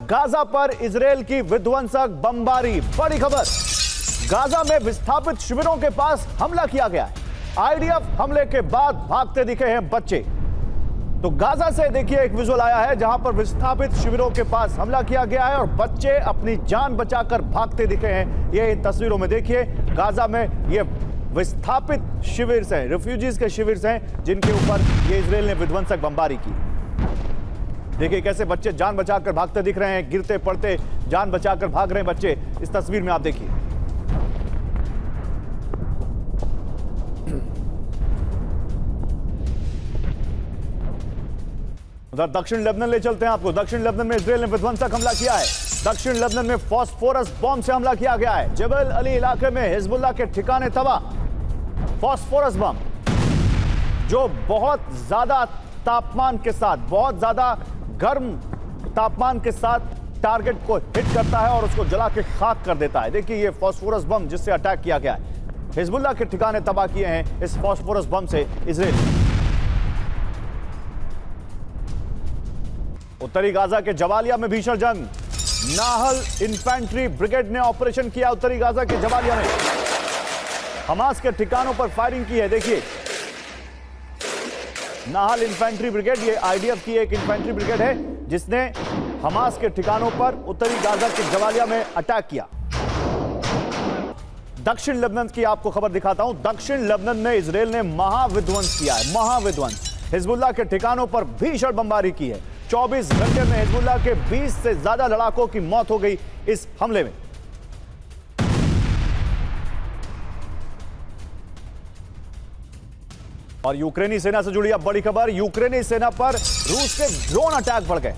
Gaza पर Israel की विध्वंसक बमबारी। बड़ी खबर, गाजा में विस्थापित शिविरों के पास हमला किया गया है। आईडीएफ हमले के बाद भागते दिखे हैं बच्चे। तो गाजा से देखिए एक विजुअल आया है जहां पर विस्थापित शिविरों के पास हमला किया गया है और बच्चे अपनी जान बचाकर भागते दिखे हैं। ये तस्वीरों में देखिए, गाजा में ये विस्थापित शिविर हैं, रिफ्यूजीज के शिविर हैं जिनके ऊपर ये इजरायल ने विध्वंसक बमबारी की। देखिए कैसे बच्चे जान बचाकर भागते दिख रहे हैं, गिरते पड़ते जान बचाकर भाग रहे हैं बच्चे। इस तस्वीर में आप देखिए। उधर दक्षिण लेबनान ले चलते हैं आपको। दक्षिण लेबनान में इजरायल ने विध्वंसक हमला किया है। दक्षिण लेबनान में फास्फोरस बॉम्ब से हमला किया गया है। जबल अली इलाके में हिजबुल्लाह के ठिकाने तबाह। फास्फोरस बम जो बहुत ज्यादा तापमान के साथ, बहुत ज्यादा गर्म तापमान के साथ टारगेट को हिट करता है और उसको जला के खाक कर देता है। देखिए ये फास्फोरस बम जिससे अटैक किया गया है। हिजबुल्लाह के ठिकाने तबाह किए हैं इस फास्फोरस बम से इजरायल। उत्तरी गाजा के जबालिया में भीषण जंग। नाहल इन्फेंट्री ब्रिगेड ने ऑपरेशन किया उत्तरी गाजा के जबालिया में। हमास के ठिकानों पर फायरिंग की है। देखिए नाहल इन्फेंट्री ब्रिगेड, ये आईडीएफ की एक इन्फेंट्री ब्रिगेड है जिसने हमास के ठिकानों पर उत्तरी गाजा के जबालिया में अटैक किया। दक्षिण लेबनान की आपको खबर दिखाता हूं। दक्षिण लेबनान में इजरायल ने महाविध्वंस किया है, महाविध्वंस। हिजबुल्लाह के ठिकानों पर भीषण बमबारी की है। 24 घंटे में हिजबुल्लाह के 20 से ज्यादा लड़ाकों की मौत हो गई इस हमले में। और यूक्रेनी सेना से जुड़ी अब बड़ी खबर। यूक्रेनी सेना पर रूस के ड्रोन अटैक बढ़ गए।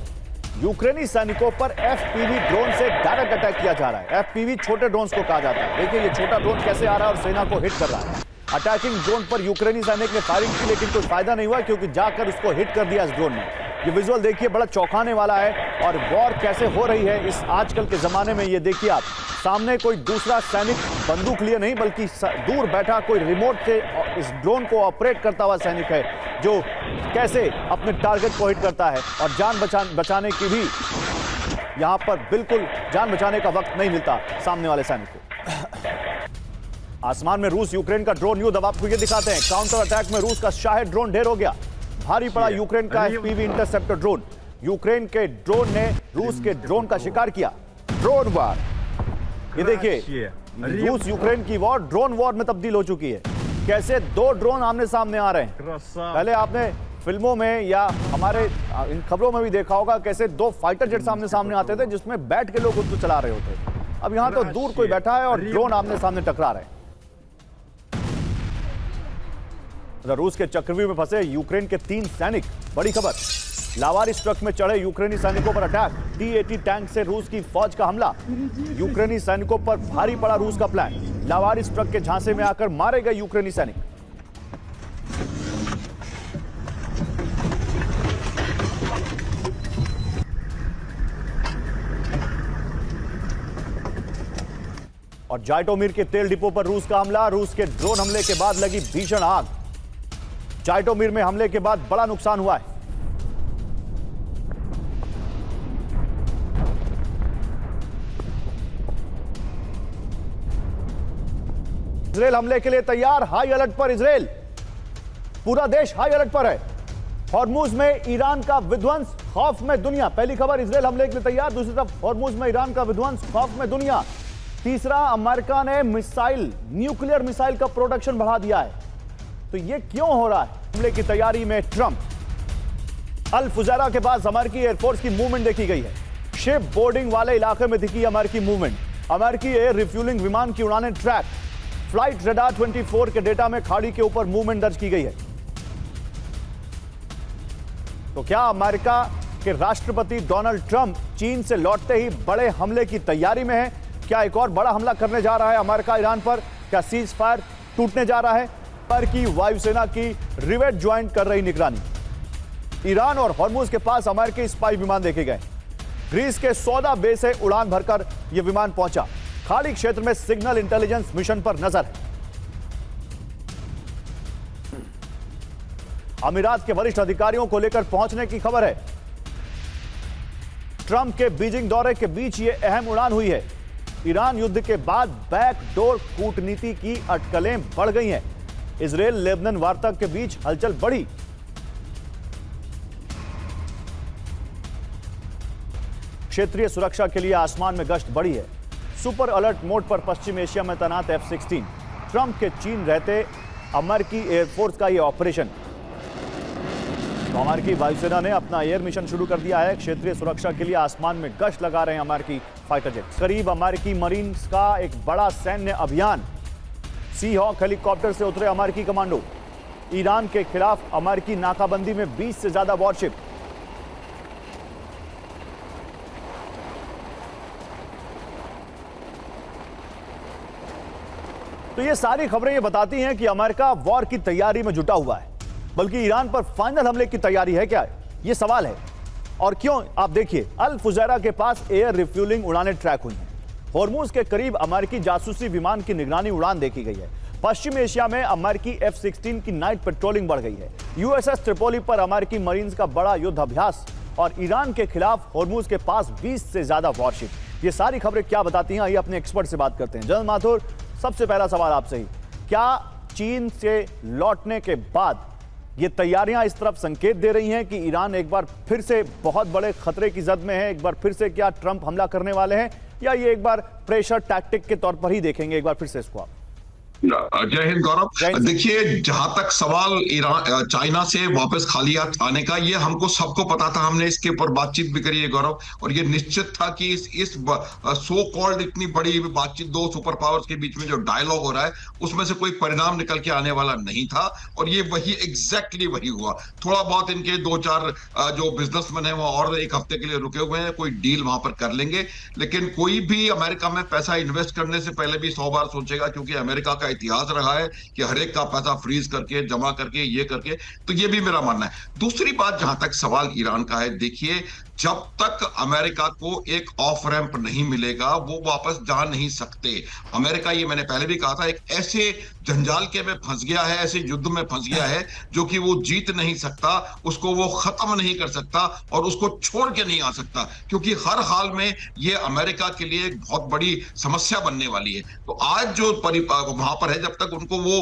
यूक्रेनी सैनिकों पर एफपीवी ड्रोन से डायरेक्ट अटैक किया जा रहा है। एफपीवी छोटे ड्रोन्स को कहा जाता है। देखिए ये छोटा ड्रोन कैसे आ रहा है और सेना को हिट कर रहा है। अटैकिंग ड्रोन पर यूक्रेनी सैनिक ने फायरिंग की लेकिन कोई फायदा नहीं हुआ क्योंकि जाकर उसको हिट कर दिया इस ड्रोन ने। ये विजुअल देखिए, बड़ा चौंकाने वाला है। और वॉर कैसे हो रही है इस आजकल के जमाने में, ये देखिए आप। सामने कोई दूसरा सैनिक बंदूक लिए नहीं बल्कि दूर बैठा कोई रिमोट से इस ड्रोन को ऑपरेट करता हुआ सैनिक है जो कैसे अपने टारगेट को हिट करता है। और जान बचाने की भी यहां पर बिल्कुल जान बचाने का वक्त नहीं मिलता सामने वाले सैनिक को। आसमान में रूस यूक्रेन का ड्रोन युद्ध, अब आपको ये दिखाते हैं। काउंटर अटैक में रूस का शाहिद ड्रोन ढेर हो गया। भारी पड़ा यूक्रेन का एफपीवी इंटरसेप्टर ड्रोन। यूक्रेन के ड्रोन ने रूस के ड्रोन का शिकार किया। ड्रोन वार, ये देखिए रूस यूक्रेन की वॉर ड्रोन वॉर में तब्दील हो चुकी है। कैसे दो ड्रोन आमने सामने आ रहे हैं। पहले आपने फिल्मों में या हमारे इन खबरों में भी देखा होगा कैसे दो फाइटर जेट सामने सामने आते थे जिसमें बैठ के लोग उसको चला रहे होते। अब यहां तो दूर कोई बैठा है और ड्रोन आमने सामने टकरा रहे हैं। रूस के चक्रव्यूह में फंसे यूक्रेन के 3 सैनिक। बड़ी खबर, लावारिस ट्रक में चढ़े यूक्रेनी सैनिकों पर अटैक। T-80 टैंक से रूस की फौज का हमला। यूक्रेनी सैनिकों पर भारी पड़ा रूस का प्लान। लावारिस ट्रक के झांसे में आकर मारे गए यूक्रेनी सैनिक। और जाइटोमिर के तेल डिपो पर रूस का हमला। रूस के ड्रोन हमले के बाद लगी भीषण आग। जाइटोमिर में हमले के बाद बड़ा नुकसान हुआ है। इजरायल हमले के लिए तैयार, हाई अलर्ट पर इजरायल। पूरा देश हाई अलर्ट पर है। हॉर्मुज में ईरान का विध्वंस, खौफ में दुनिया। पहली खबर, इजरायल हमले के लिए तैयार। दूसरी तरफ हॉर्मुज में ईरान का विध्वंस, खौफ में दुनिया। तीसरा, अमेरिका ने मिसाइल, न्यूक्लियर मिसाइल का प्रोडक्शन बढ़ा दिया है। तो यह क्यों हो रहा है? हमले की तैयारी में ट्रंप। अल फुजैरा के पास अमेरिकी एयरफोर्स की मूवमेंट देखी गई है। शिप बोर्डिंग वाले इलाके में दिखी अमेरिकी मूवमेंट। अमेरिकी एयर रिफ्यूलिंग विमान की उड़ानें ट्रैक। फ्लाइट रडार 24 के डेटा में खाड़ी के ऊपर मूवमेंट दर्ज की गई है। तो क्या अमेरिका के राष्ट्रपति डोनाल्ड ट्रंप चीन से लौटते ही बड़े हमले की तैयारी में है? क्या एक और बड़ा हमला करने जा रहा है अमेरिका ईरान पर? क्या सीज फायर टूटने जा रहा है? पर की वायुसेना की रिवेट ज्वाइंट कर रही निगरानी। ईरान और हॉर्मुज के पास अमेरिकी स्पाई विमान देखे गए। ग्रीस के सौदा बे से उड़ान भरकर यह विमान पहुंचा। खाड़ी क्षेत्र में सिग्नल इंटेलिजेंस मिशन पर नजर है। अमीरात के वरिष्ठ अधिकारियों को लेकर पहुंचने की खबर है। ट्रंप के बीजिंग दौरे के बीच ये अहम उड़ान हुई है। ईरान युद्ध के बाद बैकडोर कूटनीति की अटकलें बढ़ गई हैं। इजरायल लेबनान वार्ता के बीच हलचल बढ़ी। क्षेत्रीय सुरक्षा के लिए आसमान में गश्त बढ़ी है। सुपर अलर्ट मोड पर पश्चिम एशिया में तैनात F-16। ट्रंप के चीन रहते अमेरिकी एयरफोर्स का यह ऑपरेशन। तो अमेरिकी वायुसेना ने अपना एयर मिशन शुरू कर दिया है। क्षेत्रीय सुरक्षा के लिए आसमान में गश्त लगा रहे हैं अमेरिकी फाइटर जेट। करीब अमेरिकी मरीन्स का एक बड़ा सैन्य अभियान। सी हॉक हेलीकॉप्टर से उतरे अमेरिकी कमांडो। ईरान के खिलाफ अमेरिकी नाकाबंदी में 20 से ज्यादा वॉरशिप। तो ये सारी खबरें ये बताती हैं कि अमेरिका वॉर की तैयारी में जुटा हुआ है, बल्कि ईरान पर फाइनल हमले की तैयारी है क्या, ये सवाल है। और क्यों, आप देखिए, अल फुजैरा के पास एयर रिफ्यूलिंग उड़ानें ट्रैक हुई हैं। होर्मुज के करीब अमेरिकी जासूसी विमान की निगरानी उड़ान देखी गई है। पश्चिम एशिया में अमेरिकी F-16 की नाइट पेट्रोलिंग बढ़ गई है। USS ट्रिपोली पर अमेरिकी मरीन्स का बड़ा युद्ध अभ्यास और ईरान के खिलाफ होर्मुज के पास 20 से ज्यादा वॉरशिप। ये सारी खबरें क्या बताती हैं, आइए अपने एक्सपर्ट से बात करते हैं। जनरल माथुर, सबसे पहला सवाल आपसे ही, क्या चीन से लौटने के बाद ये तैयारियां इस तरफ संकेत दे रही हैं कि ईरान एक बार फिर से बहुत बड़े खतरे की जद में है? एक बार फिर से क्या ट्रंप हमला करने वाले हैं, या ये एक बार प्रेशर टैक्टिक के तौर पर ही देखेंगे एक बार फिर से इसको आप? जय हिंद गौरव। देखिए, जहां तक सवाल ईरान चाइना से वापस खाली आने का, ये हमको सबको पता था, हमने इसके ऊपर बातचीत भी करी है गौरव, और ये निश्चित था कि इस सो कॉल्ड इतनी बड़ी बातचीत दो सुपर पावर्स के बीच में जो डायलॉग हो रहा है उसमें से कोई परिणाम निकल के आने वाला नहीं था, और ये वही एग्जैक्टली वही हुआ। थोड़ा बहुत इनके दो चार जो बिजनेसमैन है वो और एक हफ्ते के लिए रुके हुए हैं, कोई डील वहां पर कर लेंगे, लेकिन कोई भी अमेरिका में पैसा इन्वेस्ट करने से पहले भी 100 बार सोचेगा, क्योंकि अमेरिका का इतिहास रहा है कि हर एक का पैसा फ्रीज करके, जमा करके, ये करके। तो ये भी मेरा मानना है। दूसरी बात, जहां तक सवाल ईरान का है, देखिए, जब तक अमेरिका को एक ऑफ रैंप नहीं मिलेगा वो वापस जा नहीं सकते। अमेरिका, ये मैंने पहले भी कहा था, एक ऐसे जंजाल के में फंस गया है, ऐसे युद्ध में फंस गया है जो कि वो जीत नहीं सकता, उसको वो खत्म नहीं कर सकता और उसको छोड़ के नहीं आ सकता, क्योंकि हर हाल में ये अमेरिका के लिए एक बहुत बड़ी समस्या बनने वाली है। तो आज जो वहां पर है, जब तक उनको वो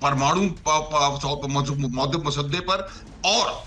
परमाणु मसद्दे पर और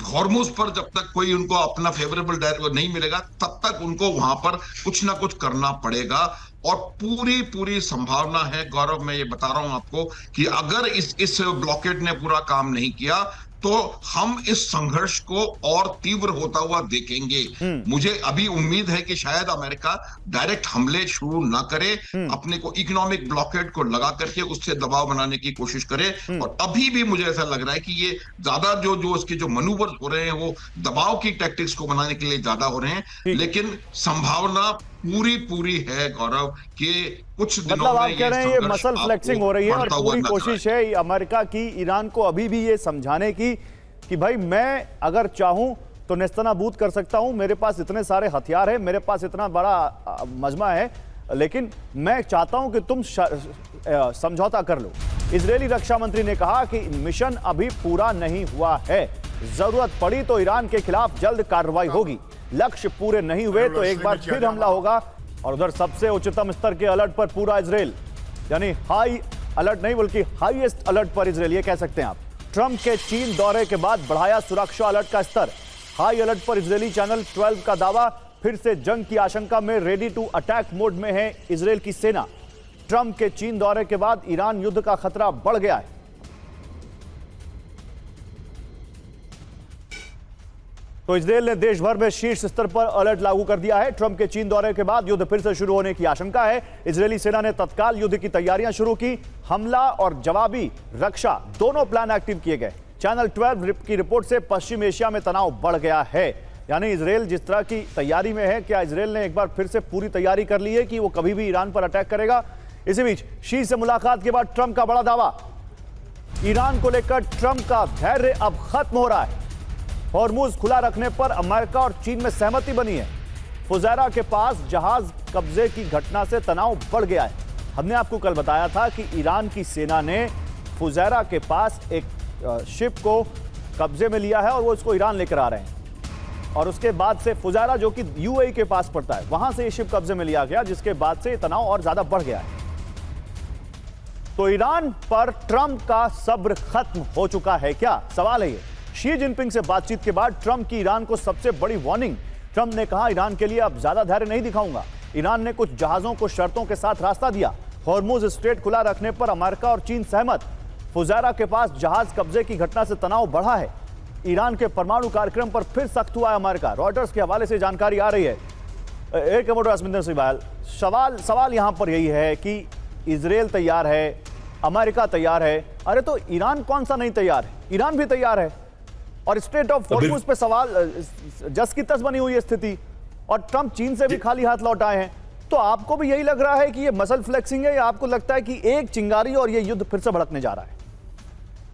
हॉर्मुज पर जब तक कोई उनको अपना फेवरेबल नहीं मिलेगा, तब तक उनको वहां पर कुछ ना कुछ करना पड़ेगा। और पूरी संभावना है गौरव, मैं ये बता रहा हूं आपको, कि अगर इस ब्लॉकेड ने पूरा काम नहीं किया तो हम इस संघर्ष को और तीव्र होता हुआ देखेंगे। मुझे अभी उम्मीद है कि शायद अमेरिका डायरेक्ट हमले शुरू ना करे, अपने को इकोनॉमिक ब्लॉकेड को लगा करके उससे दबाव बनाने की कोशिश करे। और अभी भी मुझे ऐसा लग रहा है कि ये ज्यादा जो उसके जो मनूवर हो रहे हैं वो दबाव की टैक्टिक्स को बनाने के लिए ज्यादा हो रहे हैं, लेकिन संभावना पूरी है गौरव कि कुछ दिनों मतलब आप में कह रहे हैं ये मसल फ्लेक्सिंग हो रही है और पूरी कोशिश है अमेरिका की ईरान को अभी भी ये समझाने की कि भाई मैं अगर चाहूं तो नेस्तनाबूद कर सकता हूं, मेरे पास इतने सारे हथियार हैं, मेरे पास इतना बड़ा मजमा है, लेकिन मैं चाहता हूं कि तुम समझौता कर लो। इजरायली रक्षा मंत्री ने कहा कि मिशन अभी पूरा नहीं हुआ है, जरूरत पड़ी तो ईरान के खिलाफ जल्द कार्रवाई होगी, लक्ष्य पूरे नहीं हुए तो एक बार फिर हमला होगा। और उधर सबसे उच्चतम स्तर के अलर्ट पर पूरा इजरायल, यानी हाई अलर्ट नहीं बल्कि हाईएस्ट अलर्ट पर इजरायल, ये कह सकते हैं आप। ट्रंप के चीन दौरे के बाद बढ़ाया सुरक्षा अलर्ट का स्तर। हाई अलर्ट पर इजरायली चैनल 12 का दावा, फिर से जंग की आशंका में रेडी टू अटैक मोड में है इजरायल की सेना। ट्रंप के चीन दौरे के बाद ईरान युद्ध का खतरा बढ़ गया है। तो इजरायल ने देश भर में शीर्ष स्तर पर अलर्ट लागू कर दिया है। ट्रंप के चीन दौरे के बाद युद्ध फिर से शुरू होने की आशंका है। इजरायली सेना ने तत्काल युद्ध की तैयारियां शुरू की। हमला और जवाबी रक्षा दोनों प्लान एक्टिव किए गए। चैनल 12 की रिपोर्ट से पश्चिम एशिया में तनाव बढ़ गया है, यानी इजरायल जिस तरह की तैयारी में है, क्या इजरायल ने एक बार फिर से पूरी तैयारी कर ली है कि वो कभी भी ईरान पर अटैक करेगा? इसी बीच शी से मुलाकात के बाद ट्रंप का बड़ा दावा, ईरान को लेकर ट्रंप का धैर्य अब खत्म हो रहा है। हॉर्मुज खुला रखने पर अमेरिका और चीन में सहमति बनी है। फुजैरा के पास जहाज कब्जे की घटना से तनाव बढ़ गया है। हमने आपको कल बताया था कि ईरान की सेना ने फुजैरा के पास एक शिप को कब्जे में लिया है और वो इसको ईरान लेकर आ रहे हैं। और उसके बाद से फुजारा जो कि यूएई के पास पड़ता है, वहां से ये शिप कब्जे में लिया गया, जिसके बाद से तनाव और ज्यादा बढ़ गया है। तो ईरान पर ट्रंप का सब्र खत्म हो चुका है क्या, सवाल है ये। शी जिनपिंग से बातचीत के बाद ट्रंप की ईरान को सबसे बड़ी वार्निंग। ट्रंप ने कहा, ईरान के लिए अब ज्यादा धैर्य नहीं दिखाऊंगा। ईरान ने कुछ जहाजों को शर्तों के साथ रास्ता दिया। हॉर्मुज स्ट्रेट खुला रखने पर अमेरिका और चीन सहमत। फुजारा के पास जहाज कब्जे की घटना से तनाव बढ़ा है। ईरान के परमाणु कार्यक्रम पर फिर सख्त हुआ है अमेरिका। रॉयटर्स के हवाले से जानकारी आ रही है। एयर कमोडोर अश्विंदर सिंह बहल, सवाल यहां पर यही है कि इजराइल तैयार है, अमेरिका तैयार है, अरे तो ईरान कौन सा नहीं तैयार है? ईरान भी तैयार है। और स्ट्रेट ऑफ हॉर्मुज पे सवाल जस की तस बनी हुई है स्थिति, और ट्रंप चीन से भी खाली हाथ लौट आए हैं। तो आपको भी यही लग रहा है कि ये मसल फ्लेक्सिंग है, या आपको लगता है कि एक चिंगारी और ये युद्ध फिर से भड़कने जा रहा है?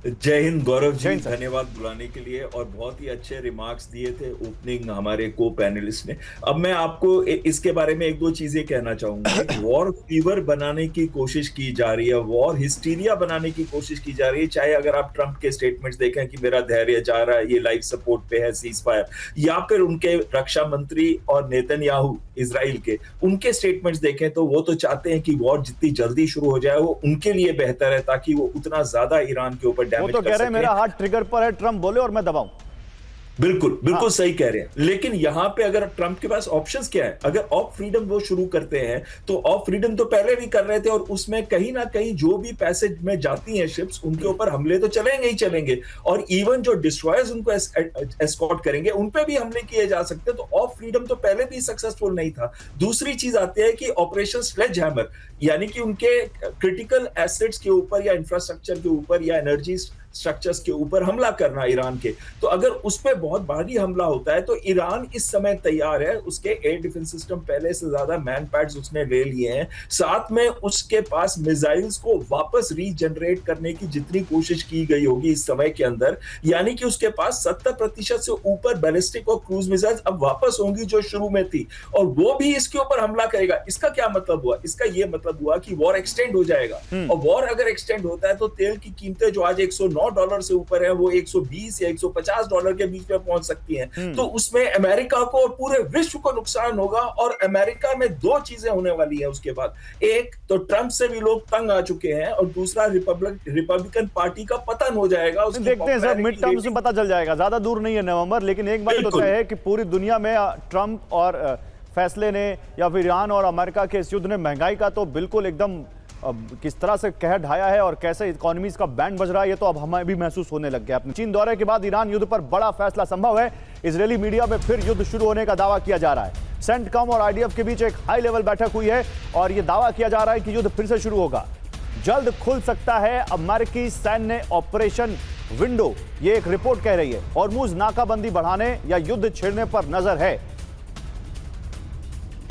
जय हिंद गौरव जी, धन्यवाद बुलाने के लिए, और बहुत ही अच्छे रिमार्क्स दिए थे ओपनिंग हमारे को पैनलिस्ट ने। अब मैं आपको इसके बारे में एक दो चीजें कहना चाहूंगा। वॉर फीवर बनाने की कोशिश की जा रही है, वॉर हिस्टीरिया बनाने की कोशिश की जा रही है। चाहे अगर आप ट्रंप के स्टेटमेंट्स देखें कि मेरा धैर्य जा रहा है, ये लाइफ सपोर्ट पे है, सीज फायर, या फिर उनके रक्षा मंत्री और नेतन्याहू इजराइल के, उनके स्टेटमेंट्स देखें तो वो तो चाहते हैं कि वॉर जितनी जल्दी शुरू हो जाए वो उनके लिए बेहतर है, ताकि वो उतना ज्यादा ईरान के ऊपर वो तो कह रहे हैं मेरा हाथ ट्रिगर पर है, ट्रंप बोले और मैं दबाऊं। बिल्कुल सही कह रहे हैं। लेकिन यहां पे अगर ट्रंप के पास ऑप्शंस क्या है, अगर ऑफ फ्रीडम वो शुरू करते हैं तो ऑफ फ्रीडम तो पहले भी कर रहे थे, और उसमें कहीं ना कहीं जो भी पैसेज में जाती हैं शिप्स, उनके ऊपर हमले तो चलेंगे ही चलेंगे, और इवन जो डिस्ट्रॉयर्स उनको एस्कॉर्ट करेंगे उन पे भी हमले किए जा सकते हैं। तो ऑफ फ्रीडम तो पहले भी सक्सेसफुल नहीं था। दूसरी चीज आती है कि ऑपरेशन स्लेजहैमर, यानी कि उनके क्रिटिकल एसेट्स के ऊपर या इंफ्रास्ट्रक्चर के ऊपर या एनर्जी स्ट्रक्चर्स के ऊपर हमला करना ईरान के। तो अगर उस पर बहुत भारी हमला होता है तो ईरान इस समय तैयार है। उसके एयर डिफेंस सिस्टम पहले से ज्यादा मैन पैड्स उसने ले लिए हैं, साथ में उसके पास मिसाइल्स को वापस रीजनरेट करने की जितनी कोशिश की गई होगी इस समय के अंदर, यानी कि उसके पास 70% से ऊपर बैलिस्टिक और क्रूज मिसाइल्स अब वापस होंगी जो शुरू में थी, और वो भी इसके ऊपर हमला करेगा। इसका क्या मतलब हुआ? इसका ये मतलब हुआ कि वॉर एक्सटेंड हो जाएगा, और वॉर अगर एक्सटेंड होता है तो तेल की कीमतें जो आज $109 से ऊपर है वो 120 या $150 के बीच में पहुंच सकती हैं। तो उसमें अमेरिका को और पूरे विश्व को नुकसान होगा। और अमेरिका में दो चीजें होने वाली है उसके बाद, एक तो ट्रंप से भी लोग तंग आ चुके हैं, और दूसरा रिपब्लिकन पार्टी का पतन हो जाएगा। देखते हैं सर, मिड टर्म्स में पता चल जाएगा, ज्यादा दूर नहीं है नवंबर। लेकिन एक बात तो तय है कि पूरी दुनिया में ट्रंप और फैसले ने या फिर ईरान और अमेरिका के इस युद्ध ने महंगाई का तो बिल्कुल एकदम किस तरह से कहर ढाया है, और कैसे इकोनॉमीज का बैंड बज रहा है, ये तो अब हमें भी महसूस होने लग गया। अपने चीन दौरे के बाद ईरान युद्ध पर बड़ा फैसला संभव है। इजरायली मीडिया में फिर युद्ध शुरू होने का दावा किया जा रहा है। सेंटकॉम और आईडीएफ के बीच एक हाई लेवल बैठक हुई है, और यह दावा किया जा रहा है कि युद्ध फिर से शुरू होगा। जल्द खुल सकता है अमेरिकी सैन्य ऑपरेशन विंडो, ये एक रिपोर्ट कह रही है। हॉर्मुज नाकाबंदी बढ़ाने या युद्ध छेड़ने पर नजर है।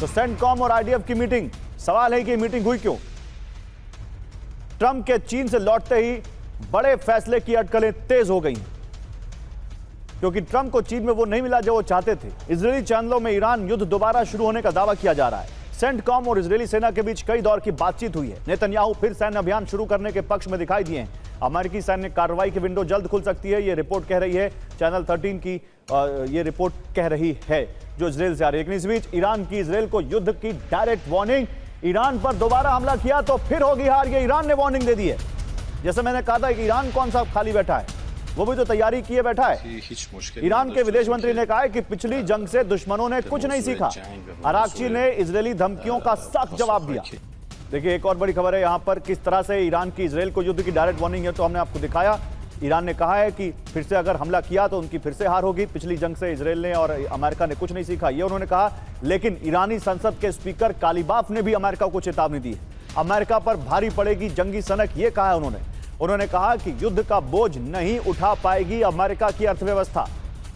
तो सेंटकॉम और आईडीएफ की मीटिंग, सवाल है कि मीटिंग हुई क्यों? ट्रंप के चीन से लौटते ही बड़े फैसले की अटकलें तेज हो गई, क्योंकि ट्रंप को चीन में वो नहीं मिला जो वो चाहते थे। इजरायली चैनलों में ईरान युद्ध दोबारा शुरू होने का दावा किया जा रहा है। सेंटकॉम और इजरायली सेना के बीच कई दौर की बातचीत हुई है। नेतन्याहू फिर सैन्य अभियान शुरू करने के पक्ष में दिखाई दिए हैं। अमेरिकी सैन्य कार्रवाई की विंडो जल्द खुल सकती है, ये रिपोर्ट कह रही है। चैनल 13 की ये रिपोर्ट कह रही है जो इजरायल से आ रही है। लेकिन इस बीच ईरान की इजरायल को युद्ध की डायरेक्ट वार्निंग। ईरान पर दोबारा हमला किया तो फिर होगी हार, ये ईरान ने वार्निंग दे दी है। जैसे मैंने कहा था कि ईरान कौन सा खाली बैठा है, वो भी तो तैयारी किए बैठा है। ईरान के विदेश मंत्री ने कहा है कि पिछली जंग से दुश्मनों ने कुछ नहीं सीखा। अराक्ची ने इजरायली धमकियों का सख्त जवाब दिया। देखिए एक और बड़ी खबर है यहाँ पर, किस तरह से ईरान की इजरायल को युद्ध की डायरेक्ट वार्निंग है, तो हमने आपको दिखाया। ईरान ने कहा है कि फिर से अगर हमला किया तो उनकी फिर से हार होगी। पिछली जंग से इजरायल ने और अमेरिका ने कुछ नहीं सीखा, ये उन्होंने कहा। लेकिन ईरानी संसद के स्पीकर कालीबाफ ने भी अमेरिका को चेतावनी दी है। अमेरिका पर भारी पड़ेगी जंगी सनक, ये कहा है उन्होंने कहा कि युद्ध का बोझ नहीं उठा पाएगी अमेरिका की अर्थव्यवस्था।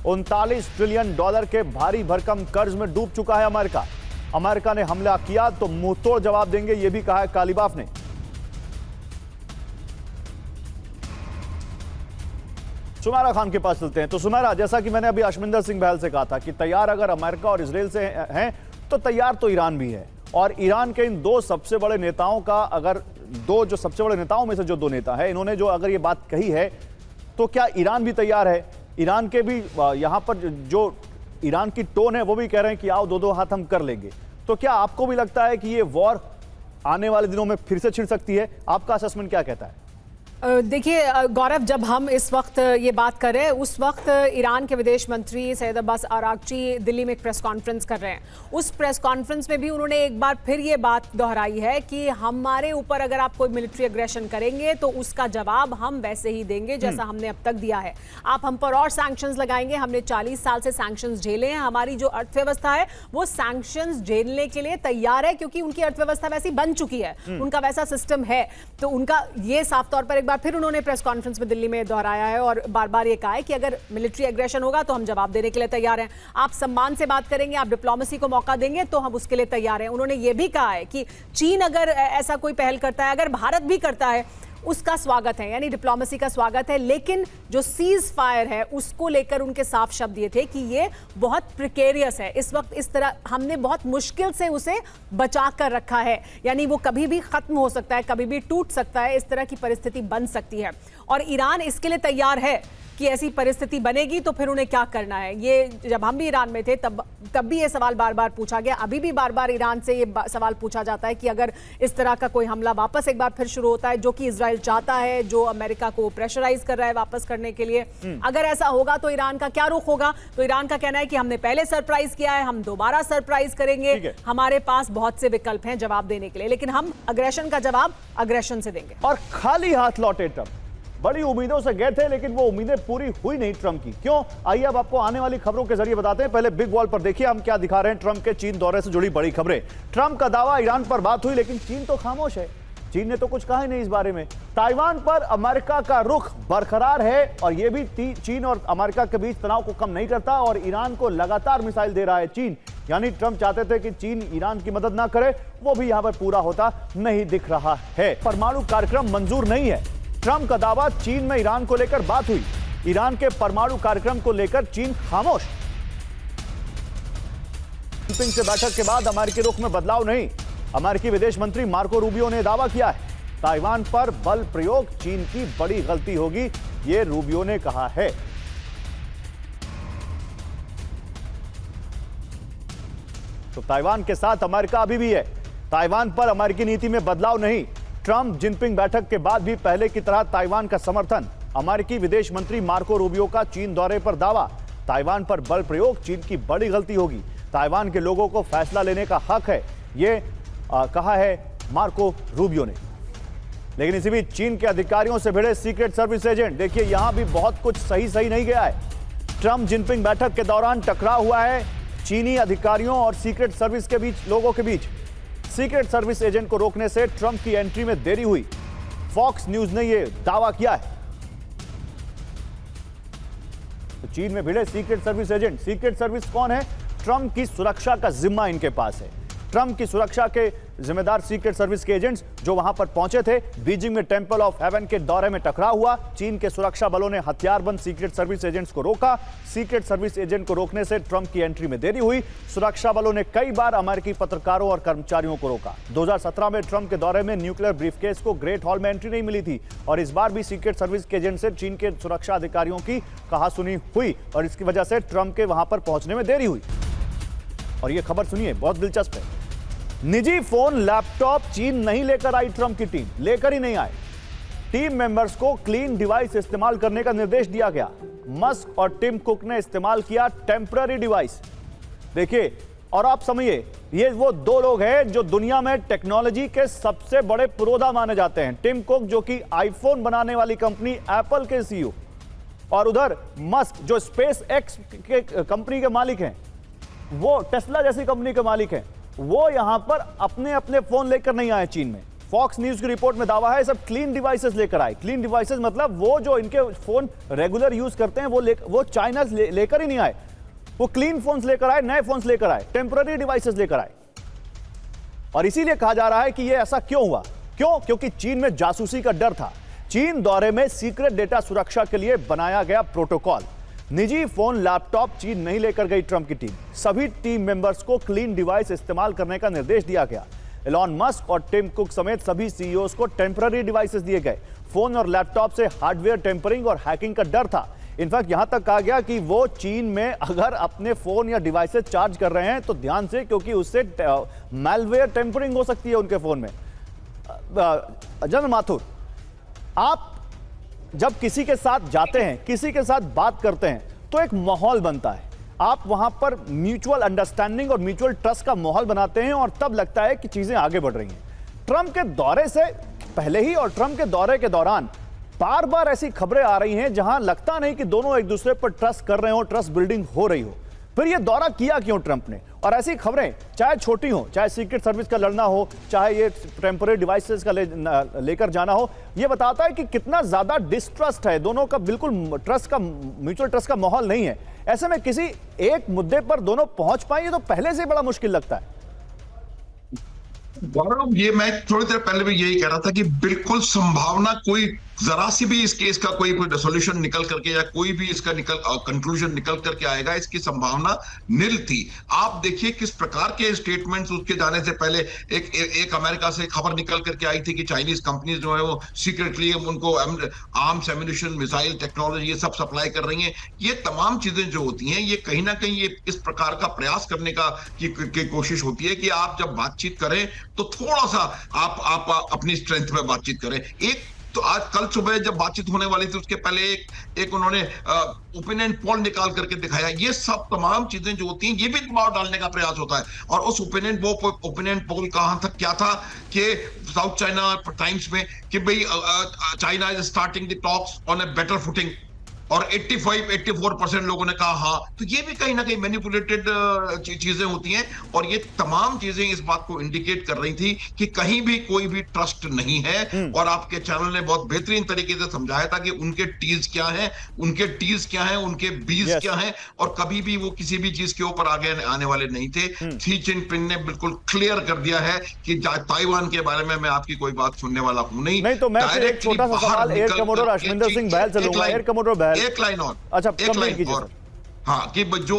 $39 ट्रिलियन के भारी भरकम कर्ज में डूब चुका है अमेरिका। अमेरिका ने हमला किया तो मुंहतोड़ जवाब देंगे, यह भी कहा है कालीबाफ ने। सुमेरा खान के पास चलते हैं। तो सुमेरा, जैसा कि मैंने अभी अश्विंदर सिंह बहल से कहा था कि तैयार अगर अमेरिका और इजरायल से हैं तो तैयार तो ईरान भी है। और ईरान के इन दो सबसे बड़े नेताओं का, अगर दो जो सबसे बड़े नेताओं में से जो दो नेता है, इन्होंने जो अगर ये बात कही है तो क्या ईरान भी तैयार है? ईरान के भी यहाँ पर जो ईरान की टोन है वो भी कह रहे हैं कि आओ दो हाथ हम कर लेंगे। तो क्या आपको भी लगता है कि ये वॉर आने वाले दिनों में फिर से छिड़ सकती है? आपका असेसमेंट क्या कहता है? देखिए गौरव, जब हम इस वक्त ये बात कर रहे हैं उस वक्त ईरान के विदेश मंत्री सैयद अब्बास आरागची दिल्ली में एक प्रेस कॉन्फ्रेंस कर रहे हैं। उस प्रेस कॉन्फ्रेंस में भी उन्होंने एक बार फिर ये बात दोहराई है कि हमारे ऊपर अगर आप कोई मिलिट्री एग्रेशन करेंगे तो उसका जवाब हम वैसे ही देंगे जैसा हमने अब तक दिया है। आप हम पर और सैंक्शंस लगाएंगे, हमने 40 साल से सैंक्शंस झेले हैं, हमारी जो अर्थव्यवस्था है वो सैंक्शंस झेलने के लिए तैयार है क्योंकि उनकी अर्थव्यवस्था वैसी बन चुकी है, उनका वैसा सिस्टम है। तो उनका ये साफ तौर पर एक बार फिर उन्होंने प्रेस कॉन्फ्रेंस में दिल्ली में दोहराया है और बार बार ये कहा है कि अगर मिलिट्री एग्रेशन होगा तो हम जवाब देने के लिए तैयार हैं। आप सम्मान से बात करेंगे, आप डिप्लोमेसी को मौका देंगे तो हम उसके लिए तैयार हैं। उन्होंने ये भी कहा है कि चीन अगर ऐसा कोई पहल करता है, अगर भारत भी करता है, उसका स्वागत है, यानी डिप्लोमेसी का स्वागत है। लेकिन जो सीज फायर है उसको लेकर उनके साफ शब्द ये थे कि ये बहुत प्रिकेरियस है, इस वक्त इस तरह हमने बहुत मुश्किल से उसे बचा कर रखा है, यानी वो कभी भी खत्म हो सकता है, कभी भी टूट सकता है, इस तरह की परिस्थिति बन सकती है। और ईरान इसके लिए तैयार है कि ऐसी परिस्थिति बनेगी तो फिर उन्हें क्या करना है। ये जब हम भी ईरान में थे तब भी ये सवाल बार बार पूछा गया, अभी भी बार बार ईरान से ये सवाल पूछा जाता है कि अगर इस तरह का कोई हमला वापस एक बार फिर शुरू होता है, जो कि इजराइल चाहता है, जो अमेरिका को प्रेशराइज कर रहा है वापस करने के लिए, अगर ऐसा होगा तो ईरान का क्या रुख होगा। तो ईरान का कहना है कि हमने पहले सरप्राइज किया है, हम दोबारा सरप्राइज करेंगे, हमारे पास बहुत से विकल्प हैं जवाब देने के लिए, लेकिन हम अग्रेशन का जवाब अग्रेशन से देंगे। और खाली हाथ लौटे ट्रंप। बड़ी उम्मीदों से गए थे लेकिन वो उम्मीदें पूरी हुई नहीं ट्रंप की। क्यों? आइए अब आपको आने वाली खबरों के जरिए बताते हैं। पहले बिग वॉल पर देखिए हम क्या दिखा रहे हैं ट्रंप के चीन दौरे से जुड़ी बड़ी खबरें। ट्रंप का दावा, ईरान पर बात हुई लेकिन चीन तो खामोश है। चीन ने तो कुछ कहा ही नहीं इस बारे में। ताइवान पर अमेरिका का रुख बरकरार है और यह भी चीन और अमेरिका के बीच तनाव को कम नहीं करता और ईरान को लगातार मिसाइल दे रहा है चीन। यानी ट्रंप चाहते थे कि चीन ईरान की मदद ना करे, वो भी यहां पर पूरा होता नहीं दिख रहा है। परमाणु कार्यक्रम मंजूर नहीं है। ट्रंप का दावा, चीन में ईरान को लेकर बात हुई, ईरान के परमाणु कार्यक्रम को लेकर चीन खामोश। जिनपिंग से बैठक के बाद अमेरिकी रुख में बदलाव नहीं। अमेरिकी विदेश मंत्री मार्को रूबियो ने दावा किया है ताइवान पर बल प्रयोग चीन की बड़ी गलती होगी, यह रूबियो ने कहा है। तो ताइवान के साथ अमेरिका अभी भी है। ताइवान पर अमेरिकी नीति में बदलाव नहीं। ट्रंप जिनपिंग बैठक के बाद भी पहले की तरह ताइवान का समर्थन। अमेरिकी विदेश मंत्री मार्को रूबियो का चीन दौरे पर दावा, ताइवान पर बल प्रयोग चीन की बड़ी गलती होगी, ताइवान के लोगों को फैसला लेने का हक है, ये कहा है मार्को रूबियो ने। लेकिन इसी बीच चीन के अधिकारियों से भिड़े सीक्रेट सर्विस एजेंट। देखिए यहां भी बहुत कुछ सही नहीं गया है। ट्रंप जिनपिंग बैठक के दौरान टकराव हुआ है चीनी अधिकारियों और सीक्रेट सर्विस के बीच, लोगों के बीच। सीक्रेट सर्विस एजेंट को रोकने से ट्रंप की एंट्री में देरी हुई, फॉक्स न्यूज ने यह दावा किया है। तो चीन में भिड़े secret service agent. Secret service कौन है? ट्रंप की सुरक्षा का जिम्मा इनके पास है। ट्रंप की सुरक्षा के जिम्मेदार सीक्रेट सर्विस के एजेंट्स जो वहां पर पहुंचे थे। बीजिंग में टेंपल ऑफ हेवन के दौरे में टकराव हुआ, चीन के सुरक्षा बलों ने हथियारबंद सीक्रेट सर्विस एजेंट्स को रोका। सीक्रेट सर्विस एजेंट को रोकने से ट्रंप की एंट्री में देरी हुई। सुरक्षा बलों ने कई बार अमेरिकी पत्रकारों और कर्मचारियों को रोका। 2017 में ट्रंप के दौरे में न्यूक्लियर ब्रीफकेस को ग्रेट हॉल में एंट्री नहीं मिली थी और इस बार भी सीक्रेट सर्विस के एजेंट से चीन के सुरक्षा अधिकारियों की कहासुनी हुई और इसकी वजह से ट्रंप के वहां पर पहुंचने में देरी हुई। और यह खबर सुनिए, बहुत दिलचस्प है। निजी फोन, लैपटॉप चीन नहीं लेकर आई ट्रंप की टीम, लेकर ही नहीं आए। टीम मेंबर्स को क्लीन डिवाइस इस्तेमाल करने का निर्देश दिया गया। मस्क और टिम कुक ने इस्तेमाल किया टेम्पररी डिवाइस। देखिए और आप समझिए, ये वो दो लोग हैं जो दुनिया में टेक्नोलॉजी के सबसे बड़े पुरोधा माने जाते हैं। टिम कुक जो कि आईफोन बनाने वाली कंपनी एप्पल के सीईओ, और उधर मस्क जो स्पेस एक्स के कंपनी के मालिक हैं, वो टेस्ला जैसी कंपनी के मालिक हैं। वो यहां पर अपने अपने फोन लेकर नहीं आए चीन में। फॉक्स न्यूज की रिपोर्ट में दावा है सब क्लीन डिवाइसेस लेकर आए। क्लीन डिवाइसेस मतलब वो जो इनके फोन रेगुलर यूज करते हैं वो चाइना लेकर ही नहीं आए। वो क्लीन फोन्स लेकर आए, नए फोन्स लेकर आए, टेम्पररी डिवाइसेस लेकर आए। और इसीलिए कहा जा रहा है कि यह ऐसा क्यों हुआ? क्योंकि चीन में जासूसी का डर था। चीन दौरे में सीक्रेट डेटा सुरक्षा के लिए बनाया गया प्रोटोकॉल। निजी फोन, लैपटॉप चीन नहीं लेकर गई ट्रंप की टीम। सभी टीम मेंबर्स को क्लीन डिवाइस इस्तेमाल करने का निर्देश दिया गया। एलॉन मस्क और टिम कुक समेत सभी सीईओज को टेम्पररी डिवाइसेस दिए गए। फोन और लैपटॉप से हार्डवेयर टेम्परिंग और हैकिंग का डर था। इनफैक्ट यहां तक कहा गया कि वो चीन में अगर अपने फोन या डिवाइसेस चार्ज कर रहे हैं तो ध्यान से, क्योंकि उससे मैलवेयर टेम्परिंग हो सकती है उनके फोन में। जनरल माथुर, आप जब किसी के साथ जाते हैं, किसी के साथ बात करते हैं, तो एक माहौल बनता है, आप वहां पर म्यूचुअल अंडरस्टैंडिंग और म्यूचुअल ट्रस्ट का माहौल बनाते हैं और तब लगता है कि चीजें आगे बढ़ रही हैं। ट्रंप के दौरे से पहले ही और ट्रंप के दौरे के दौरान बार बार ऐसी खबरें आ रही हैं जहां लगता नहीं कि दोनों एक दूसरे पर ट्रस्ट कर रहे हो, ट्रस्ट बिल्डिंग हो रही हो। फिर यह दौरा किया क्यों ट्रंप ने? और ऐसी खबरें चाहे छोटी हो, चाहे सीक्रेट सर्विस का लड़ना हो, चाहे ये टेम्पररी डिवाइसेस का लेकर जाना हो, यह बताता है कि कितना ज्यादा डिस्ट्रस्ट है दोनों का, बिल्कुल ट्रस्ट का, म्यूचुअल ट्रस्ट का माहौल नहीं है। ऐसे में किसी एक मुद्दे पर दोनों पहुंच पाए, ये तो पहले से बड़ा मुश्किल लगता है। गौरव, ये मैं थोड़ी देर पहले भी यही कह रहा था कि बिल्कुल संभावना कोई जरा सी भी इस केस का कोई रेजोल्यूशन निकल करके या कोई भी इसका कंक्लूजन निकल करके आएगा, इसकी संभावना निल थी। आप देखिए किस प्रकार के स्टेटमेंट्स उसके जाने से पहले एक अमेरिका से खबर निकल करके आई थी कि चाइनीज कंपनीज जो है वो सीक्रेटली उनको आर्म्स, एम्युनिशन, मिसाइल टेक्नोलॉजी ये सब सप्लाई कर रही हैं। ये तमाम चीजें जो होती हैं, ये कहीं ना कहीं ये इस प्रकार का प्रयास करने की कोशिश होती है कि आप जब बातचीत करें तो थोड़ा सा आप अपनी स्ट्रेंथ में बातचीत करें। एक तो आज कल सुबह जब बातचीत होने वाली थी उसके पहले एक उन्होंने ओपिनियन पोल निकाल करके दिखाया। ये सब तमाम चीजें जो होती हैं ये भी दबाव डालने का प्रयास होता है। और उस ओपिनियन पोल कहां तक क्या था कि साउथ चाइना टाइम्स में कि भाई China is starting the talks on a better footing, और 84% लोगों ने कहा हाँ। तो ये भी कहीं ना कहीं मैनिपुलेटेड चीजें होती हैं, और ये तमाम चीजें इस बात को इंडिकेट कर रही थी कि कहीं भी कोई भी ट्रस्ट नहीं है। और आपके चैनल ने बहुत बेहतरीन तरीके से समझाया था कि उनके टीज क्या हैं, उनके बीज क्या हैं, और कभी भी वो किसी भी चीज के ऊपर आगे आने वाले नहीं थे। शी जिनपिंग ने बिल्कुल क्लियर कर दिया है कि ताइवान के बारे में मैं आपकी कोई बात सुनने वाला हूं नहीं। तो मैं एक छोटा सा सवाल एयर कमोडोर अश्विंदर सिंह बहल से लूंगा। एयर कमोडोर बहल, एक लाइन और, अच्छा, एक लाइन और, हाँ, कि जो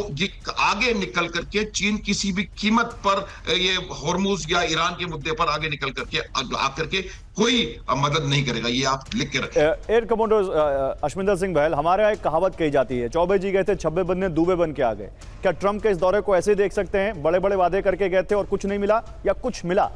आगे निकल करके चीन किसी भी कीमत पर ये होर्मुज या ईरान के मुद्दे पर आगे निकल करके आकर के कोई मदद नहीं करेगा, ये आप लिख के रखें। एयर कमोडोर अश्विंदर सिंह बहल, हमारे यहाँ एक कहावत कही जाती है, चौबे जी गए थे, छब्बे बंदे दूबे बन के आ गए। क्या ट्रंप के इस दौरे को ऐसे देख सकते हैं, बड़े बड़े वादे करके गए थे और कुछ नहीं मिला, या कुछ मिला?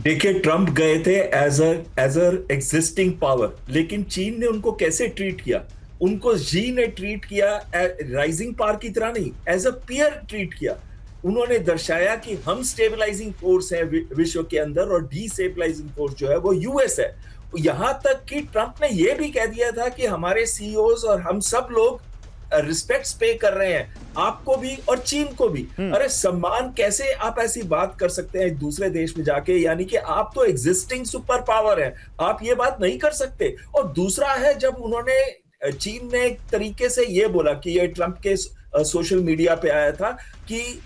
देखिए, ट्रंप गए थे एज अ एग्जिस्टिंग पावर, लेकिन चीन ने उनको कैसे ट्रीट किया? उनको जी ने ट्रीट किया राइजिंग पावर की तरह नहीं, एज अ पीयर ट्रीट किया। उन्होंने दर्शाया कि हम स्टेबलाइजिंग फोर्स है विश्व के अंदर, और डिस्टेबलाइजिंग फोर्स जो है वो यूएस है। यहां तक कि ट्रंप ने यह भी कह दिया था कि हमारे सीईओज और हम सब लोग रिस्पेक्ट पे कर रहे हैं, आपको भी और चीन को भी। अरे सम्मान, कैसे आप ऐसी बात कर सकते हैं दूसरे देश में जाके? यानी कि आप तो एग्जिस्टिंग सुपर पावर है, आप ये बात नहीं कर सकते। और दूसरा है, जब उन्होंने, चीन ने एक तरीके से ये बोला कि ये ट्रंप के सोशल मीडिया पे आया था कि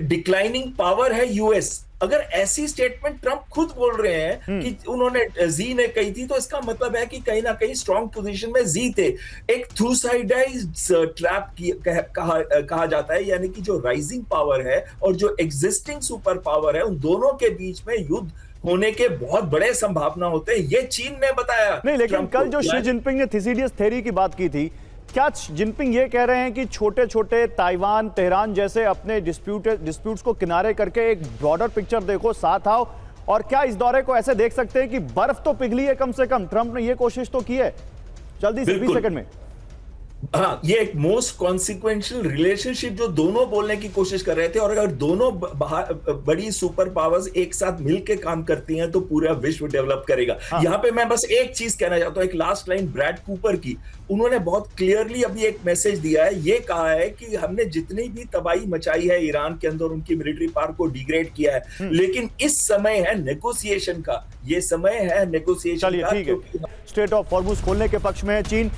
डिक्लाइनिंग पावर है यूएस। अगर ऐसी स्टेटमेंट ट्रंप खुद बोल रहे हैं कि उन्होंने, जी ने कही थी, तो इसका मतलब है कि कहीं ना कहीं स्ट्रॉन्ग पोजीशन में जी थे। एक थ्रू साइडाइज ट्रैप कहा जाता है, यानी कि जो राइजिंग पावर है और जो एग्जिस्टिंग सुपर पावर है, उन दोनों के बीच में युद्ध होने के बहुत बड़े संभावना होते हैं। ये चीन ने बताया नहीं, लेकिन कल जो शी जिनपिंग ने थिसीडियस थ्योरी की बात की थी, क्या जिनपिंग ये कह रहे हैं कि छोटे छोटे ताइवान, तेहरान जैसे अपने डिस्प्यूट्स को किनारे करके एक ब्रॉडर पिक्चर देखो, साथ आओ? और क्या इस दौरे को ऐसे देख सकते हैं कि बर्फ तो पिघली है कम से कम? ट्रंप ने ये कोशिश तो की है जल्दी से 20 सेकंड में। हाँ, ये एक मोस्ट कॉन्सिक्वेंशियल रिलेशनशिप जो दोनों बोलने की कोशिश कर रहे थे, और अगर दोनों बड़ी सुपर पावर्स एक साथ मिलकर काम करती हैं तो पूरा विश्व डेवलप करेगा। हाँ। यहाँ पे मैं बस एक चीज कहना चाहता हूँ, एक लास्ट लाइन ब्रैड कूपर की। उन्होंने बहुत क्लियरली अभी एक मैसेज दिया है, ये कहा है कि हमने जितनी भी तबाही मचाई है ईरान के अंदर, उनकी मिलिट्री पावर को डिग्रेड किया है, लेकिन इस समय है नेगोशिएशन का, ये समय है नेगोशिएशन का। स्ट्रेट ऑफ हॉर्मुज खोलने के पक्ष में है चीन।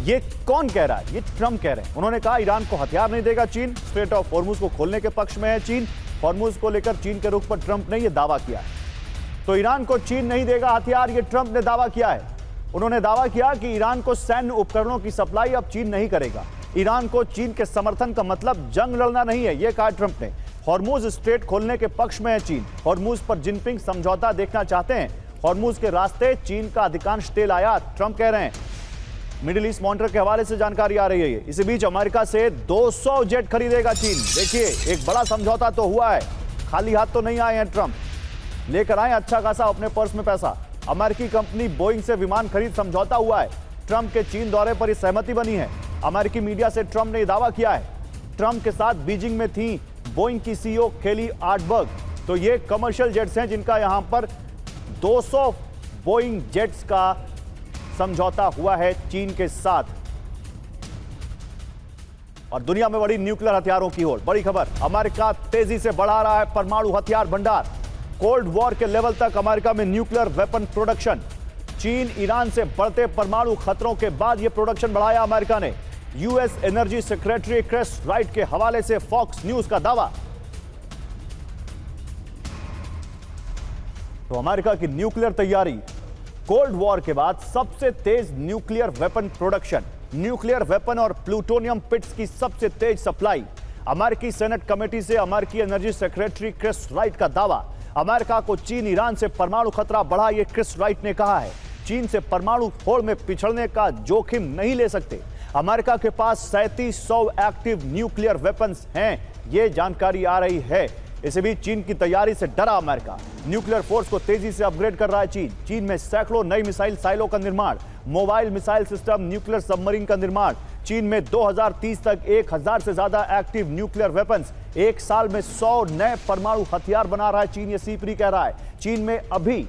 ये कौन कह रहा है? ये ट्रंप कह रहे हैं। उन्होंने कहा ईरान को हथियार नहीं देगा चीन। स्ट्रेट ऑफ हॉर्मुज को खोलने के पक्ष में है चीन। हॉर्मुज को लेकर चीन के रुख पर ट्रंप ने यह दावा किया है। तो ईरान को चीन नहीं देगा हथियार, ये ट्रंप ने दावा किया है। उन्होंने दावा किया कि ईरान को सैन्य उपकरणों की सप्लाई अब चीन नहीं करेगा। ईरान को चीन के समर्थन का मतलब जंग लड़ना नहीं है, यह कहा ट्रंप ने। हॉर्मुज स्ट्रेट खोलने के पक्ष में है चीन। हॉर्मुज पर जिनपिंग समझौता देखना चाहते हैं। हॉर्मुज के रास्ते चीन का अधिकांश तेल आयात, ट्रंप कह रहे हैं। मिडिल ईस्ट मॉनिटर के हवाले से जानकारी आ रही है ये। इसी बीच अमेरिका से 200 जेट खरीदेगा चीन। देखिए, एक बड़ा समझौता तो हुआ है, खाली हाथ तो नहीं आए हैं ट्रंप, लेकर आए अच्छा खासा अपने पर्स में पैसा। अमेरिकी कंपनी बोइंग से विमान खरीद समझौता हुआ है। ट्रंप के चीन दौरे पर यह सहमति बनी है। अमेरिकी मीडिया से ट्रंप ने दावा किया है। ट्रंप के साथ बीजिंग में थी बोइंग की सीईओ केली आर्टबर्ग। तो ये कमर्शियल जेट्स हैं जिनका यहां पर 200 बोइंग जेट्स का समझौता हुआ है चीन के साथ। और दुनिया में बड़ी न्यूक्लियर हथियारों की होड़। बड़ी खबर, अमेरिका तेजी से बढ़ा रहा है परमाणु हथियार भंडार। कोल्ड वॉर के लेवल तक अमेरिका में न्यूक्लियर वेपन प्रोडक्शन। चीन ईरान से बढ़ते परमाणु खतरों के बाद यह प्रोडक्शन बढ़ाया अमेरिका ने। US energy secretary Chris Wright के हवाले से फॉक्स न्यूज का दावा। तो अमेरिका की न्यूक्लियर तैयारी, कोल्ड वॉर के बाद सबसे तेज nuclear weapon production, nuclear weapon और प्लूटोनियम पिट्स की सबसे तेज सप्लाई। अमेरिकी सेनेट कमेटी से अमेरिकी एनर्जी सेक्रेटरी क्रिस राइट का दावा। अमेरिका को चीन ईरान से परमाणु खतरा बढ़ा, यह क्रिस राइट ने कहा है। चीन से परमाणु होड़ में पिछड़ने का जोखिम नहीं ले सकते। अमेरिका के पास 3700 एक्टिव न्यूक्लियर वेपन्स हैं, यह जानकारी आ रही है। इसी बीच चीन की तैयारी से डरा अमेरिका। न्यूक्लियर फोर्स को तेजी से अपग्रेड कर रहा है चीन। चीन में सैकड़ों नई मिसाइल साइलों का निर्माण, mobile missile system, nuclear submarine का निर्माण। चीन में 2030 तक 1000 से ज्यादा एक्टिव न्यूक्लियर वेपन्स, एक साल में 100 नए परमाणु हथियार बना रहा है चीन, ये सीपरी कह रहा है। चीन में अभी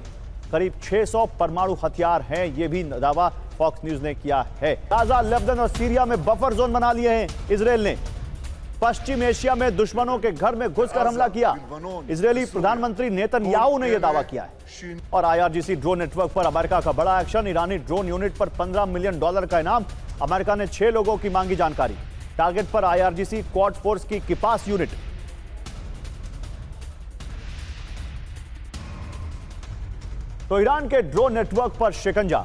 करीब 600 परमाणु हथियार हैं, यह भी दावा फॉक्स न्यूज ने किया है। गाजा, लेबनान और सीरिया में बफर जोन बना लिए हैं इजरायल ने। पश्चिम एशिया में दुश्मनों के घर में घुसकर हमला किया। इजरायली प्रधानमंत्री नेतन्याहू ने यह दावा किया है। और आईआरजीसी ड्रोन नेटवर्क पर अमेरिका का बड़ा एक्शन। ईरानी ड्रोन यूनिट पर $15 मिलियन का इनाम। अमेरिका ने 6 लोगों की मांगी जानकारी। टारगेट पर आईआरजीसी क्वाड फोर्स की किपास यूनिट। तो ईरान के ड्रोन नेटवर्क पर शिकंजा।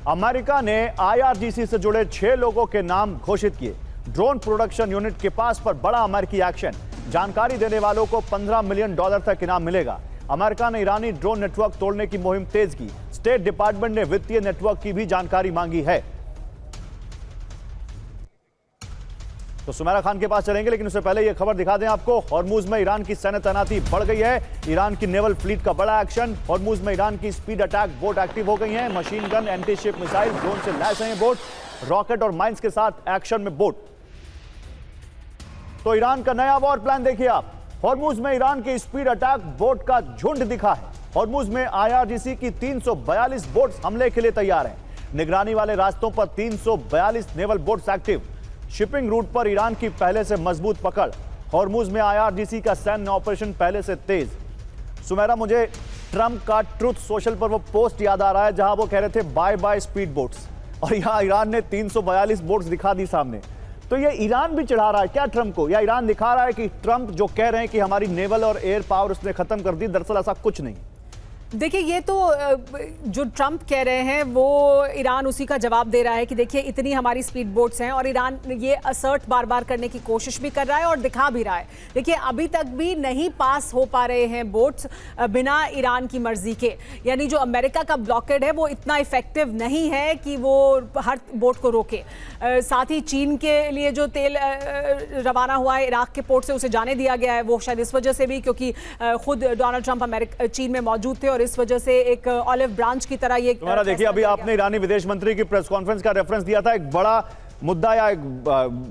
अमेरिका ने आईआरजीसी से जुड़े 6 लोगों के नाम घोषित किए। ड्रोन प्रोडक्शन यूनिट के पास पर बड़ा अमेरिकी एक्शन। जानकारी देने वालों को $15 मिलियन तक इनाम मिलेगा। अमेरिका ने ईरानी ड्रोन नेटवर्क तोड़ने की मुहिम तेज की। स्टेट डिपार्टमेंट ने वित्तीय नेटवर्क की भी जानकारी मांगी है। तो सुमेरा खान के पास चलेंगे, लेकिन उससे पहले यह खबर दिखा दें आपको। हॉर्मुज में ईरान की सैन्य तैनाती बढ़ गई है। ईरान की नेवल फ्लीट का बड़ा एक्शन। हॉर्मुज में ईरान की स्पीड अटैक बोट एक्टिव हो गई हैं। Machine gun, anti ship missile, drone से लैस हैं बोट। रॉकेट और माइंस के साथ एक्शन में बोट। तो ईरान का नया वॉर प्लान देखिए आप। हॉर्मुज में ईरान की स्पीड अटैक बोट का झुंड दिखा है। हॉर्मुज में आईआरजीसी की 342 बोट्स हमले के लिए तैयार हैं। निगरानी वाले रास्तों पर 342 naval boats active. Shipping root पर ईरान की पहले से मजबूत पकड़। हॉर्मुज में आईआरजीसी का सैन्य ऑपरेशन पहले से तेज। सुमेरा, मुझे ट्रंप का ट्रुथ सोशल पर वो पोस्ट याद आ रहा है जहां वो कह रहे थे बाय बाय स्पीड बोट्स, और यहां ईरान ने 342 बोट्स दिखा दी सामने। तो ये ईरान भी चढ़ा रहा है क्या ट्रंप को, या ईरान दिखा रहा है कि ट्रंप जो कह रहे हैं कि हमारी नेवल और एयर पावर उसने खत्म कर दी, दरअसल ऐसा कुछ नहीं? देखिए, ये तो जो ट्रंप कह रहे हैं वो ईरान उसी का जवाब दे रहा है कि देखिए इतनी हमारी स्पीड बोट्स हैं, और ईरान ये असर्ट बार बार करने की कोशिश भी कर रहा है और दिखा भी रहा है। देखिए, अभी तक भी नहीं पास हो पा रहे हैं बोट्स बिना ईरान की मर्जी के। यानी जो अमेरिका का ब्लॉकेड है वो इतना इफेक्टिव नहीं है कि वो हर बोट को रोके। साथ ही चीन के लिए जो तेल रवाना हुआ है इराक के पोर्ट से, उसे जाने दिया गया है। वो शायद इस वजह से भी क्योंकि खुद डोनाल्ड ट्रंप चीन में मौजूद थे, और इस वजह से एक ऑलिव ब्रांच की तरह ये। तुम्हारा देखिए, अभी आपने ईरानी विदेश मंत्री की प्रेस कॉन्फ्रेंस का रेफरेंस दिया था। एक बड़ा मुद्दा या एक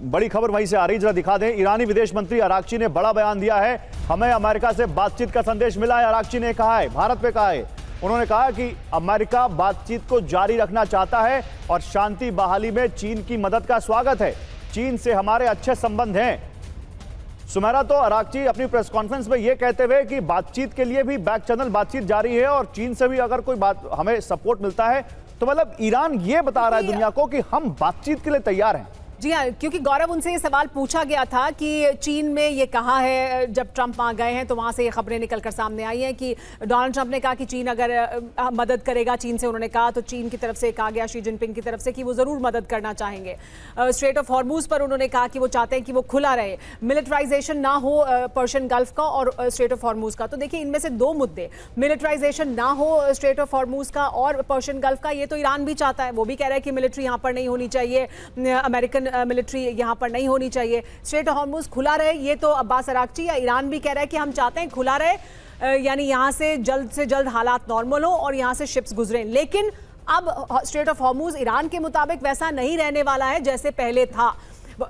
बड़ी खबर वहीं से आ रही, जरा दिखा दें। ईरानी विदेश मंत्री अराक्ची ने बड़ा बयान दिया है। हमें अमेरिका से बातचीत का संदेश मिला है, अराक्ची ने कहा है, भारत पे कहा है। उन्होंने कहा कि अमेरिका बातचीत को जारी रखना चाहता है और शांति बहाली में चीन की मदद का स्वागत है। चीन से हमारे अच्छे संबंध हैं। सुमेरा, तो अराक्ची अपनी प्रेस कॉन्फ्रेंस में यह कहते हुए कि बातचीत के लिए भी बैक चैनल बातचीत जारी है, और चीन से भी अगर कोई बात हमें सपोर्ट मिलता है, तो मतलब ईरान ये बता रहा है दुनिया को कि हम बातचीत के लिए तैयार हैं। जी हाँ, क्योंकि गौरव उनसे ये सवाल पूछा गया था कि चीन में ये कहा है, जब ट्रंप वहाँ गए हैं तो वहाँ से ये खबरें निकलकर सामने आई हैं कि डोनाल्ड ट्रंप ने कहा कि चीन अगर मदद करेगा, चीन से उन्होंने कहा, तो चीन की तरफ से कहा गया, शी जिनपिंग की तरफ से, कि वो ज़रूर मदद करना चाहेंगे। स्ट्रेट ऑफ हॉर्मूज पर उन्होंने कहा कि वो चाहते हैं कि वो खुला रहे, मिलिटराइजेशन ना हो पर्शियन गल्फ का और स्ट्रेट ऑफ हॉर्मूज का। तो देखिए, इनमें से दो मुद्दे, मिलिटराइजेशन ना हो स्ट्रेट ऑफ हॉर्मूज का और पर्शियन गल्फ का, ये तो ईरान भी चाहता है। वो भी कह रहा है कि मिलिट्री यहाँ पर नहीं होनी चाहिए, अमेरिकन मिलिट्री यहाँ पर नहीं होनी चाहिए, स्ट्रेट ऑफ हॉर्मूज खुला रहे। ये तो अब्बास अराक्ची या ईरान भी कह रहा है कि हम चाहते हैं खुला रहे, यानी यहाँ से जल्द हालात नॉर्मल हो और यहाँ से शिप्स गुजरें। लेकिन अब स्ट्रेट ऑफ हॉर्मूज ईरान के मुताबिक वैसा नहीं रहने वाला है जैसे पहले था।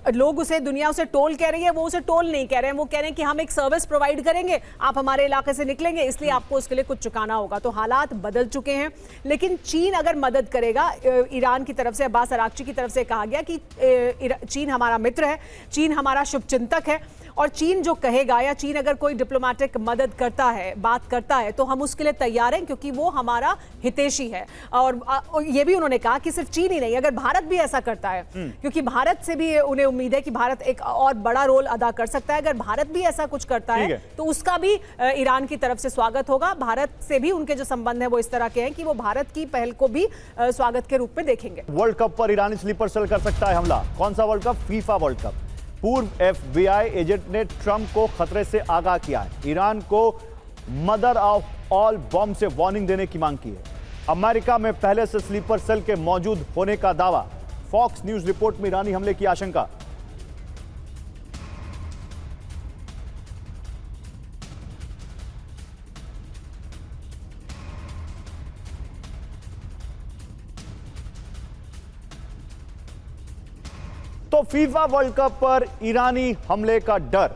लोग उसे, दुनिया उसे टोल कह रही है, वो उसे टोल नहीं कह रहे हैं, वो कह रहे हैं कि हम एक सर्विस प्रोवाइड करेंगे, आप हमारे इलाके से निकलेंगे, इसलिए आपको उसके लिए कुछ चुकाना होगा। तो हालात बदल चुके हैं। लेकिन चीन अगर मदद करेगा, ईरान की तरफ से, अब्बास अराक्ची की तरफ से कहा गया कि चीन हमारा मित्र है, चीन हमारा शुभचिंतक है, और चीन जो कहेगा या चीन अगर कोई डिप्लोमेटिक मदद करता है, बात करता है, तो हम उसके लिए तैयार हैं, क्योंकि वो हमारा हितैषी है। और ये भी उन्होंने कहा कि सिर्फ चीन ही नहीं, अगर भारत भी ऐसा करता है, क्योंकि भारत से भी उन्हें उम्मीद है कि भारत एक और बड़ा रोल अदा कर सकता है, अगर भारत भी ऐसा कुछ करता है तो उसका भी ईरान की तरफ से स्वागत होगा। भारत से भी उनके जो संबंध है वो इस तरह के हैं कि वो भारत की पहल को भी स्वागत के रूप में देखेंगे। वर्ल्ड कप पर ईरानी स्लीपर सेल कर सकता है हमला। कौन सा world cup? FIFA world cup. पूर्व एफबीआई एजेंट ने ट्रंप को खतरे से आगाह किया है। ईरान को मदर ऑफ ऑल बॉम्ब से वार्निंग देने की मांग की है। अमेरिका में पहले से स्लीपर सेल के मौजूद होने का दावा। फॉक्स न्यूज रिपोर्ट में ईरानी हमले की आशंका। तो फीफा वर्ल्ड कप पर ईरानी हमले का डर।